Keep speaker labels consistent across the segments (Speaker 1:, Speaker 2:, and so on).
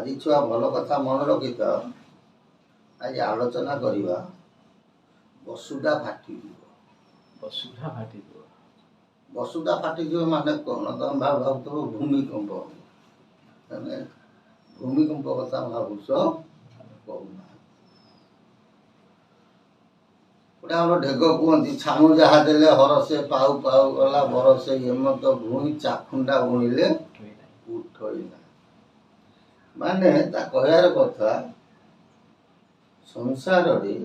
Speaker 1: ଆଜି ଛୁଆ ଭଲ କଥା ମନେ ରଖିଥ। ଆଜି ଆଲୋଚନା କରିବା ବସୁଧା ଫାଟିଯିବ।
Speaker 2: ବସୁଧା ଫାଟିଯିବ।
Speaker 1: ବସୁଧା ଫାଟିଯିବ ମାନେ କ'ଣ? ତମେ ଭାବୁଥିବ ଭୂମିକମ୍ପ। ତମେ ଭୂମିକମ୍ପ କଥା ଭାବୁଛ, କହୁନା। ଗୋଟେ ଆମର ଢେଗ କୁହନ୍ତି, ଛାମୁ ଯାହା ଦେଲେ ହରସେ ପାଉ ପାଉ ଗଲା ବରସେ ଏମତ ଭୂଇଁ ଚାଖୁଣ୍ଡା ବୁଣିଲେ ଉଠଇଲା। ମାନେ ତା କହିବାର କଥା, ସଂସାରରେ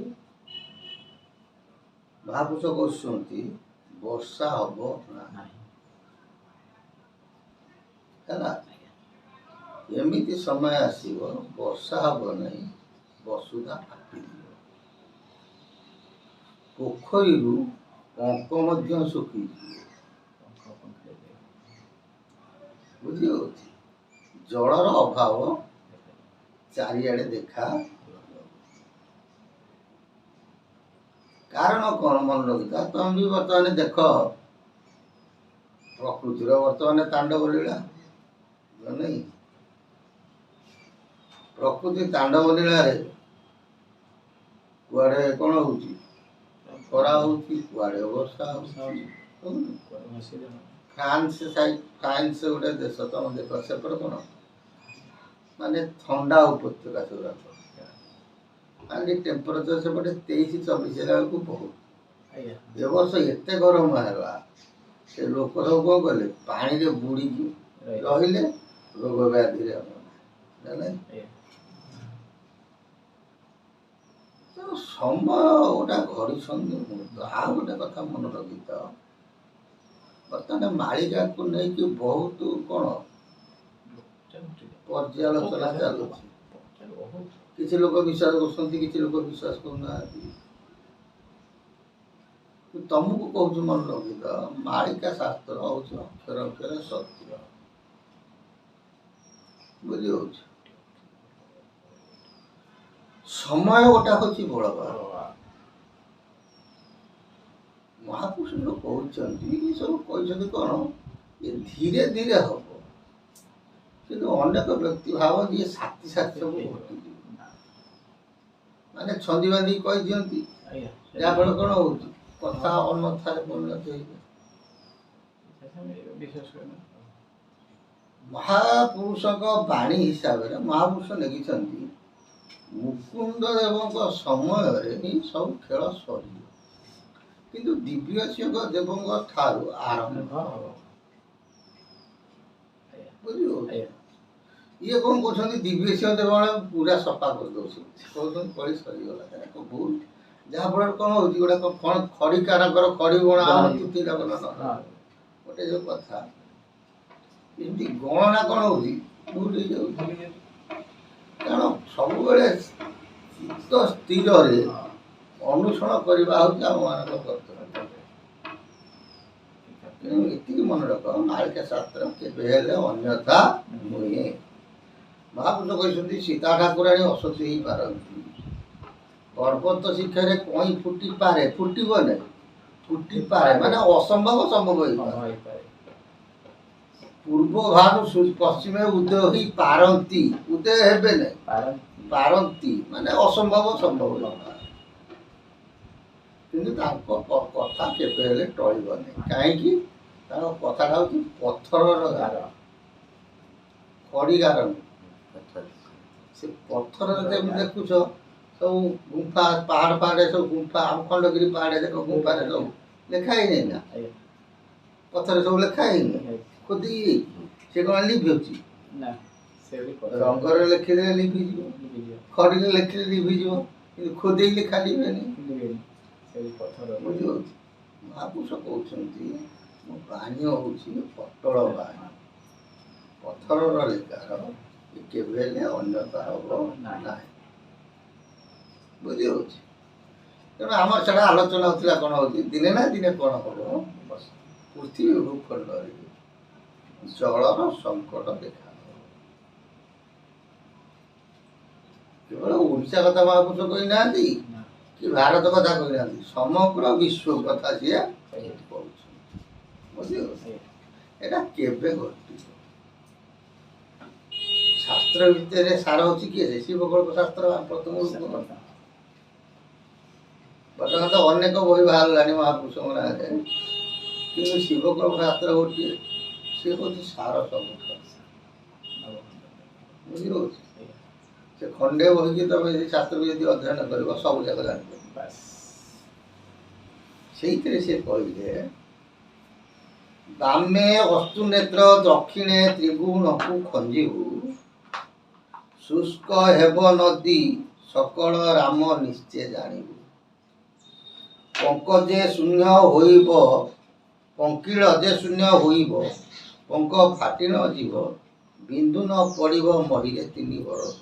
Speaker 1: ମହାପୁରୁଷ କହୁଛନ୍ତି ବର୍ଷା ହବ ନାହିଁ ହେଲା। ଏମିତି ସମୟ ଆସିବ ବର୍ଷା ହବ ନାହିଁ, ବସୁଧା ଫାଟିଯିବ। ପୋଖରୀରୁ ପଙ୍କ ମଧ୍ୟ ଶୁଖିଯିବ। ବୁଝିଯାଉଛି? ଜଳର ଅଭାବ ଚାରିଆଡ଼େ ଦେଖା। କାରଣ କ'ଣ ମନେ ରଖିଥା। ତମେ ବି ବର୍ତ୍ତମାନ ଦେଖ ପ୍ରକୃତିର ବର୍ତ୍ତମାନ ତାଣ୍ଡବ ଲୀଳା ନାହିଁ। ପ୍ରକୃତି ତାଣ୍ଡବ ଲୀଳାରେ କୁଆଡ଼େ କ'ଣ ହଉଛି? ଖରା ହଉଛି, କୁଆଡ଼େ ବର୍ଷା ହଉଛି। ଫ୍ରାନ୍ସ ଗୋଟେ ଦେଶ, ତମେ ଦେଖ ସେପଟେ କ'ଣ ମାନେ ଥଣ୍ଡା ଉପତ୍ୟକା ସେଗୁଡ଼ାକ। ଖାଲି ଟେମ୍ପରେଚର ସେପଟେ 23-24 ହେଲା ବେଳକୁ ବହୁତ। ଏ ବର୍ଷ ଏତେ ଗରମ ହେଲା, ସେ ଲୋକ ସବୁ କ'ଣ କଲେ? ପାଣିରେ ବୁଡ଼ିକି ରହିଲେ, ରୋଗ ବ୍ୟାଧିରେ ଜାଣିଲେ। ତେଣୁ ସମୟ ଗୋଟେ ଘଡ଼ିସନ୍ଧି ମୁହୂର୍ତ୍ତ। ଆଉ ଗୋଟେ କଥା ମନେ ରଖିଥ, ବର୍ତ୍ତମାନ ମାଳିକାକୁ ନେଇକି ବହୁତ କ'ଣ ପର୍ଯ୍ୟାଲୋଚନା ଚାଲୁଛି। କିଛି ଲୋକ ବିଶ୍ୱାସ କରୁଛନ୍ତି, କିଛି ଲୋକ ବିଶ୍ୱାସ କରୁନାହାନ୍ତି। ତମକୁ କହୁଛୁ ମନେ ରଖିଥ, ମାଳିକା ଶାସ୍ତ୍ର ହଉଛି ଅକ୍ଷର ଅକ୍ଷର ସତ୍ୟ। ବୁଝିଯାଉଛି? ସମୟ ଗୋଟେ ହଉଛି ବଳବାନ। ମହାପୁରୁଷ କହୁଛନ୍ତି, ସବୁ କହିଛନ୍ତି କ'ଣ? ଏ ଧୀରେ ଧୀରେ ହବ। କିନ୍ତୁ ଅନେକ ବ୍ୟକ୍ତି ଭାବନ୍ତି ଏ ସାଥି ସବୁ ଘଟିଯିବ। ମାନେ ଛନ୍ଦି ବାନ୍ଧିକି କହିଦିଅନ୍ତି, ଯାହାଫଳରେ କ'ଣ ହଉଛି? କଥା ଅନ୍ୟଥାରେ ପରିଣତ ହେଇଯାଏ। ମହାପୁରୁଷଙ୍କ ବାଣୀ ହିସାବରେ ମହାପୁରୁଷ ଲେଖିଛନ୍ତି, ମୁକୁନ୍ଦ ଦେବଙ୍କ ସମୟରେ ହିଁ ସବୁ ଖେଳ ସରିବ, କିନ୍ତୁ ଦିବ୍ୟସିଂହ ଦେବଙ୍କ ଠାରୁ ଆରମ୍ଭ ହେବ। ବୁଝିବ? ଇଏ କ'ଣ କହୁଛନ୍ତି? ଦିବ୍ୟସିଂହ ଦେବ ପୁରା ସଫା କରିଦେଉଛନ୍ତି, କହୁଛନ୍ତି କଳି ସରିଗଲା। ଭୁଲ। ଯାହାଫଳରେ କ'ଣ ହେଉଛି? ଗୋଟେ କ'ଣ ଖଡ଼ିକାରଙ୍କର ଖଡ଼ି ଗଣା ଗୋଟେ ଯେଉଁ କଥା, ଏମିତି ଗଣନା କ'ଣ ହେଉଛି? ଭୁଲ ହେଇଯାଉଛି। କାରଣ ସବୁବେଳେ ଚିତ୍ତ ସ୍ଥିରରେ ଅନୁସରଣ କରିବା ହେଉଛି ଆମମାନଙ୍କ କର୍ତ୍ତବ୍ୟ। ତେଣୁ ଏତିକି ମନେ ରଖ, ମାଳିକା ଶାସ୍ତ୍ର କେବେ ହେଲେ ଅନ୍ୟଥା ନୁହେଁ। ମହାପୁରୁଷ କହିଛନ୍ତି, ସୀତା ଠାକୁରାଣୀ ଅସତୀ ହେଇପାରନ୍ତି। ପର୍ବତ ଶିଖରେ କଇଁ ଫୁଟିପାରେ, ଫୁଟିବ ନାହିଁ, ଫୁଟିପାରେ ମାନେ ଅସମ୍ଭବ ସମ୍ଭବ ହେଇପାରେ। ପୂର୍ବ ଭାନୁ ପଶ୍ଚିମେ ଉଦୟ ହୋଇ ପାରନ୍ତି, ଉଦୟ ହେବେ ନାହିଁ, ପାରନ୍ତି ମାନେ ଅସମ୍ଭବ ସମ୍ଭବ ହେଇପାରେ। କିନ୍ତୁ ତାଙ୍କ କଥା କେବେ ହେଲେ ଟଳିବ ନାହିଁ। କାହିଁକି? ତାଙ୍କ କଥାଟା ହେଉଛି ପଥରର ଗାର, ଖଡ଼ି ଗାର ନୁହେଁ। ସେ ପଥରରେ ଯେମିତି ଦେଖୁଛ ସବୁ ଗୁମ୍ଫା, ପାହାଡ଼ ପାହାଡ଼େ ସବୁ ଗୁମ୍ଫା, ଆମ ଖଣ୍ଡଗିରି ପାହାଡ଼େ ଦେଖ ଗୁମ୍ଫାରେ ସବୁ ଲେଖା ହେଇନି ନା, ପଥରରେ ସବୁ ଲେଖା ହେଇନି, ଖୋଦି ସେ କ'ଣ ଲିଭୁଛି? ରଙ୍ଗରେ ଲେଖିଲେ ଲିଭିଯିବ, ଖଡ଼ିରେ ଲେଖିଲେ ଲିଭିଯିବ, କିନ୍ତୁ ଖୋଦେଇ ଲେଖା ଲିଭେନି। ବୁଝିପାରୁଛି? ମହାପୁରୁଷ କହୁଛନ୍ତି, ମୋ ବାଣୀ ହେଉଛି ପଟଳ ବାଣୀ, ପଥରର ଲେଖାର, କେବେ ହେଲେ ଅନ୍ୟତା ହବ ନାହିଁ। ବୁଝିଯାଉଛି? ତେଣୁ ଆମର ସେଟା ଆଲୋଚନା ହେଉଥିଲା, କ'ଣ ହେଉଛି? ଦିନେ ନା ଦିନେ କ'ଣ ହବ? ପୃଥିବୀ ଭୂଖଣ୍ଡରେ ଜଳର ସଙ୍କଟ ଦେଖା। କେବଳ ଓଡ଼ିଶା କଥା ମହାପୁରୁଷ କହିନାହାନ୍ତି, କି ଭାରତ କଥା କହିନାହାନ୍ତି, ସମଗ୍ର ବିଶ୍ୱ କଥା ସିଏ କହୁଛନ୍ତି। ବୁଝିବ? ଏଇଟା କେବେ ଘଟିବ? ଶାସ୍ତ୍ର ଭିତରେ ସାର ହଉଛି କିଏ ଯେ ଶିବକଳ୍ପ ଶାସ୍ତ୍ର ପ୍ରଥମ ବର୍ତ୍ତମାନ ତ ଅନେକ ବହି ବାହାରିଲାଣି ମହାପୁରୁଷଙ୍କ ନାଁରେ, କିନ୍ତୁ ଶିବକଳ୍ପ ଶାସ୍ତ୍ର ଗୋଟିଏ, ସେ ହଉଛି ସାର ସବୁଠାରୁ। ବୁଝିପାରୁଛି? ସେ ଖଣ୍ଡେ ବହିକି ତମେ ଯଦି ଶାସ୍ତ୍ରକୁ ଯଦି ଅଧ୍ୟୟନ କରିବ ସବୁ ଯାକ ଜାଣିବ। ସେଇଥିରେ ସେ କହିଲେ ବାମେ ଅସ୍ତୁ ନେତ୍ର ଦକ୍ଷିଣେ ତ୍ରିଗୁଣକୁ ଖଞ୍ଜିବୁ, ଶୁଷ୍କ ହେବ ନଦୀ ସକଳ ରାମ ନିଶ୍ଚେ ଜାଣିବୁ। ପଙ୍କ ଯେ ଶୂନ୍ୟ ହୋଇବ, ପଙ୍କିଳ ଯେ ଶୂନ୍ୟ ହୋଇବ, ପଙ୍କ ଫାଟି ନ ଯିବ, ବିନ୍ଦୁ ନ ପଡ଼ିବ ମହିରେ 3 ବରଷ।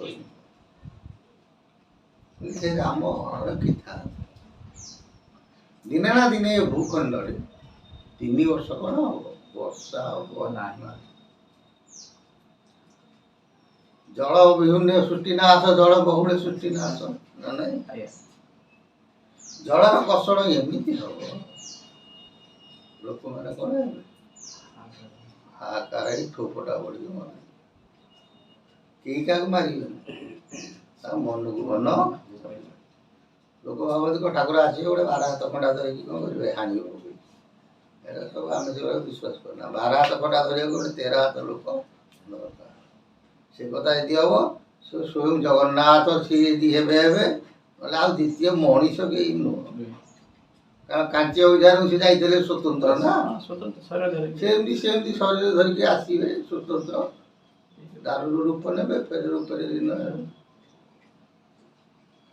Speaker 1: ସେ ରାମ ରଖିଥା ଦିନେ ନା ଦିନେ ଏ ଭୂଖଣ୍ଡରେ 3 ବର୍ଷ କ'ଣ ହବ? ବର୍ଷା ହବ ନାହିଁ। ଜଳ ବିହୁନେ ସୃଷ୍ଟି ନାଶ, ଜଳ ବହୁଳେ ସୃଷ୍ଟି ନାଶ ନା ନାହିଁ? ଜଳର କଷଣ ଏମିତି ହବ, ଲୋକମାନେ କ'ଣ ହେବେ? ହାହାକାର ହେଇ ଠୋପଟା ବଢ଼ିକି ମରିବେ। କେହି କାହାକୁ ମାରିବେନି, ତା ମନକୁ ମନ। ଲୋକ ଭାବନ୍ତି କ'ଣ ଠାକୁର ଆସିବେ ଗୋଟେ 12 ହାତ ଖଣ୍ଡା ଧରିକି କ'ଣ କରିବେ? ହାଣିବ। ଏଇଟା ସବୁ ଆମେ ସେଗୁଡ଼ାକ ବିଶ୍ୱାସ କରୁନା। 12 ହାତ ଖଣ୍ଡା ଧରିବାକୁ ଗୋଟେ 13 ହାତ ଲୋକ ଦରକାର। ସେ କଥା ଯଦି ହବ, ସେ ସ୍ୱୟଂ ଜଗନ୍ନାଥ ସିଏ ଯଦି ହେବେ ନହେଲେ ଆଉ ଦ୍ୱିତୀୟ ମଣିଷ କେହି ନୁହଁ। କାରଣ କାଞ୍ଚି ଅଭିଯାନକୁ ସେ ଯାଇଥିଲେ ସ୍ୱତନ୍ତ୍ର ନା, ସେମିତି ଶରୀର ଧରିକି ଆସିବେ ସ୍ୱତନ୍ତ୍ର। ଦାରୁରୁ ରୂପ ନେବେ, ଫେର ରୂପରେ ଦିନ ହେବେ।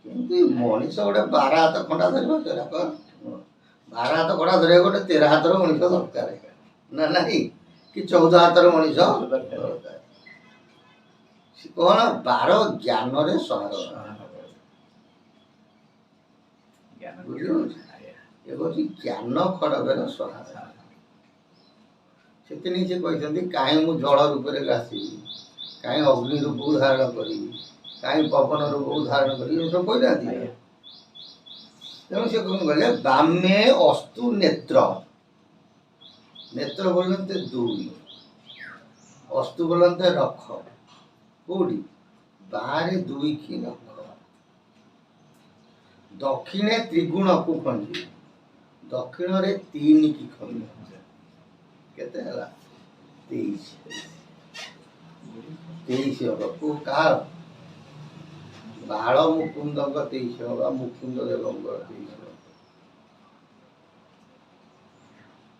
Speaker 1: କିନ୍ତୁ ମଣିଷ ଗୋଟେ 12 ହାତ ଖଣ୍ଡା ଧରିବ, ସେଟା 12 ହାତ ଖଣ୍ଡା ଧରିବାକୁ ଗୋଟେ 13 ହାତର ମଣିଷ ଦରକାର ନା ନାହିଁ, କି 14 ହାତର ମଣିଷ ଦରକାର। ସେ କ'ଣ 12 ଜ୍ଞାନରେ ସହାରା। ବୁଝିପାରୁଛି? ଏ ହେଉଛି ଜ୍ଞାନ ଖଡ଼ଗର ସହାରା। ସେଥିପାଇଁ ସେ କହିଛନ୍ତି କାହିଁ ମୁଁ ଜଳ ରୂପରେ ଆସିବି, କାହିଁ ଅଗ୍ନି ରୂପକୁ ଧାରଣ କରିବି, କାହିଁ ପବନ ରୂପକୁ ଧାରଣ କରିବି, ଏସବୁ କହିନାହାନ୍ତି। ତେଣୁ ସେ କ'ଣ କହିଲେ ବାମେ ଅସ୍ତୁ ନେତ୍ର, ନେତ୍ର ବୋଲନ୍ତେ 2, ଅସ୍ତୁ ବୋଲନ୍ତେ ରଖ। କୋଉଠି? ବାହାରେ 2 କି ରଖ। ଦକ୍ଷିଣେ ତ୍ରିଗୁଣକୁ ଖଞ୍ଜି, ଦକ୍ଷିଣରେ 3 କି ଖଞ୍ଜି। କେତେ ହେଲା? 23 ହବ। କାହାର? ବାଳ ମୁକୁନ୍ଦଙ୍କ 23 ହବ, ମୁକୁନ୍ଦ ଦେବଙ୍କର 23 ହବ।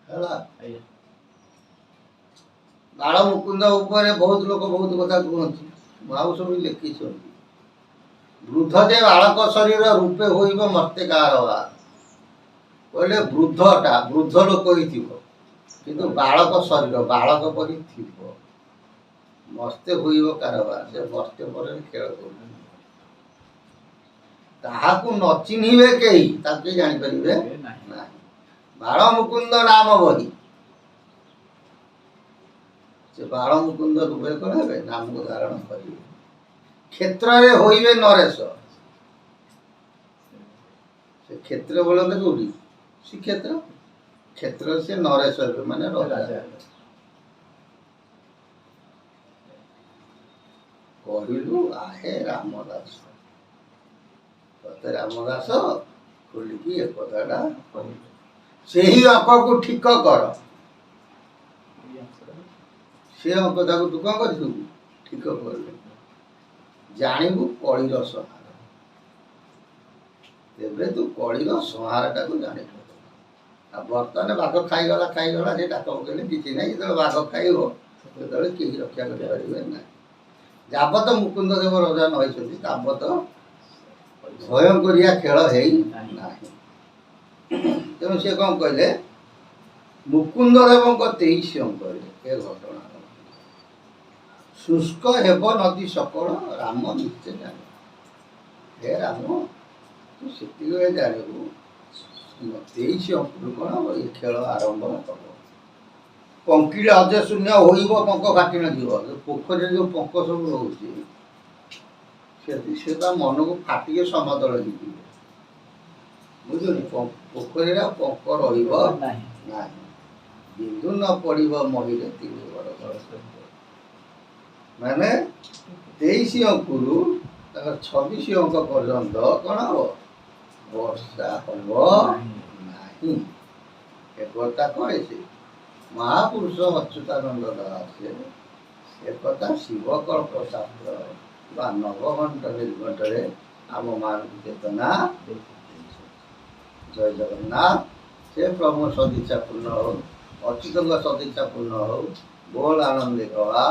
Speaker 1: ହେଲା? ବାଳ ମୁକୁନ୍ଦ ଉପରେ ବହୁତ ଲୋକ ବହୁତ କଥା କୁହନ୍ତି, ମହାପୁରୁଷ ବି ଲେଖିଛନ୍ତି। ବୃଦ୍ଧ ଯେ ବାଳକ ଶରୀର ରୂପେ ହୋଇବ ମର୍ତ୍ତେ କାହାର ବା। କହିଲେ ବୃଦ୍ଧଟା ବୃଦ୍ଧ ଲୋକ ହେଇଥିବ, କିନ୍ତୁ ବାଳକ ଶରୀର ବାଳକ ପରି ଥିବ। ମର୍ତ୍ତେ ହୋଇବ କାରବାର, ସେ ମର୍ତ୍ତେ ପରେ ଖେଳ କରୁଛନ୍ତି। ତାହାକୁ ନ ଚିହ୍ନିବେ କେହି, ତାକୁ କେହି ଜାଣିପାରିବେ ନାହିଁ। ବାଳ ମୁକୁନ୍ଦ ନାମ ବହି, ସେ ବାଳ ମୁକୁନ୍ଦ ରୂପେ କ'ଣ ହେବେ? ନାମକୁ ଧାରଣ କରିବେ। କ୍ଷେତ୍ରରେ ହୋଇବେ ନରେଶ, ସେ କ୍ଷେତ୍ର ବୋଲନ୍ତି କୋଉଠି? ଶ୍ରୀକ୍ଷେତ୍ର। କ୍ଷେତ୍ରରେ ସେ ନରେଶ ହେବେ, ମାନେ ରାଜା। କହିଲୁ ଆହେ ରାମଦାସ, ତତେ ରାମଦାସ ଖୋଲିକି ଏ କଥାଟା କହିଲୁ। ସେହି ଅଙ୍କକୁ ଠିକ କର। ସେ ଅଙ୍କ ତାକୁ ତୁ କ'ଣ କରିଥିବୁ? ଠିକ କରିଲୁ। ଜାଣିବୁ କଳିର ସଂହାର, ତେବେ ତୁ କଳିର ସଂହାରଟାକୁ ଜାଣିବୁ। ଆଉ ବର୍ତ୍ତମାନ ବାଘ ଖାଇଗଲା, ସେ ଡାକ ପକେଇଲେ କିଛି ନାହିଁ। ଯେତେବେଳେ ବାଘ ଖାଇବ ସେତେବେଳେ କେହି ରକ୍ଷା କରିପାରିବେ ନାହିଁ। ଯାବତ ମୁକୁନ୍ଦ ଦେବ ରଜା ନ ହେଇଛନ୍ତି ତାବତ ଭୟଙ୍କରିଆ ଖେଳ ହେଇ ନାହିଁ। ତେଣୁ ସେ କ'ଣ କହିଲେ? ମୁକୁନ୍ଦ ଦେବଙ୍କ 23 ଅଙ୍କରେ ଏ ଘଟଣା। ଶୁଷ୍କ ହେବ ନଦୀ ସକଳ ରାମ ନିଶ୍ଚେ ଜାଣିବ। ହେ ରାମ, ତୁ ସେତିକି ଜାଣିବୁ 23 ଅଙ୍କରୁ କ'ଣ ହବ? ଏ ଖେଳ ଆରମ୍ଭ ହବ। ପଙ୍କିଳ ଅଜେ ଶୂନ୍ୟ ହୋଇବ, ପଙ୍କ ଫାଟି ନ ଯିବ। ପୋଖରୀରେ ଯେଉଁ ପଙ୍କ ସବୁ ରହୁଛି, ସେ ତା ମନକୁ ଫାଟିକି ସମତଳ ହେଇଯିବ। ବୁଝୁନି? ପୋଖରୀରେ ପଙ୍କ ରହିବ ନାହିଁ। ବିନ୍ଦୁ ନ ପଡ଼ିବ ମହିରେ 3 ବରଷ। ମାନେ 23 ଅଙ୍କରୁ ତାଙ୍କର 26 ଅଙ୍କ ପର୍ଯ୍ୟନ୍ତ କ'ଣ ହବ? ବର୍ଷା ହବ ନାହିଁ। ଏକଥା କହିଛି ମହାପୁରୁଷ ଅଚ୍ୟୁତାନନ୍ଦ ଦାସ। ଏକଥା ଶିବକଳ୍ପ ଶାସ୍ତ୍ର ବା ନବଘଣ୍ଟ ନିର୍ଘଣ୍ଟରେ ଆମ ମାନଙ୍କୁ ଚେତନା। ଜୟ ଜଗନ୍ନାଥ। ସେ ପ୍ରଭୁ ସଦିଚ୍ଛା ପୂର୍ଣ୍ଣ ହଉ, ଅଚ୍ୟୁତଙ୍କ ସଦିଚ୍ଛା ପୂର୍ଣ୍ଣ ହଉ। ବୋଲ ଆନନ୍ଦେ ଗବା।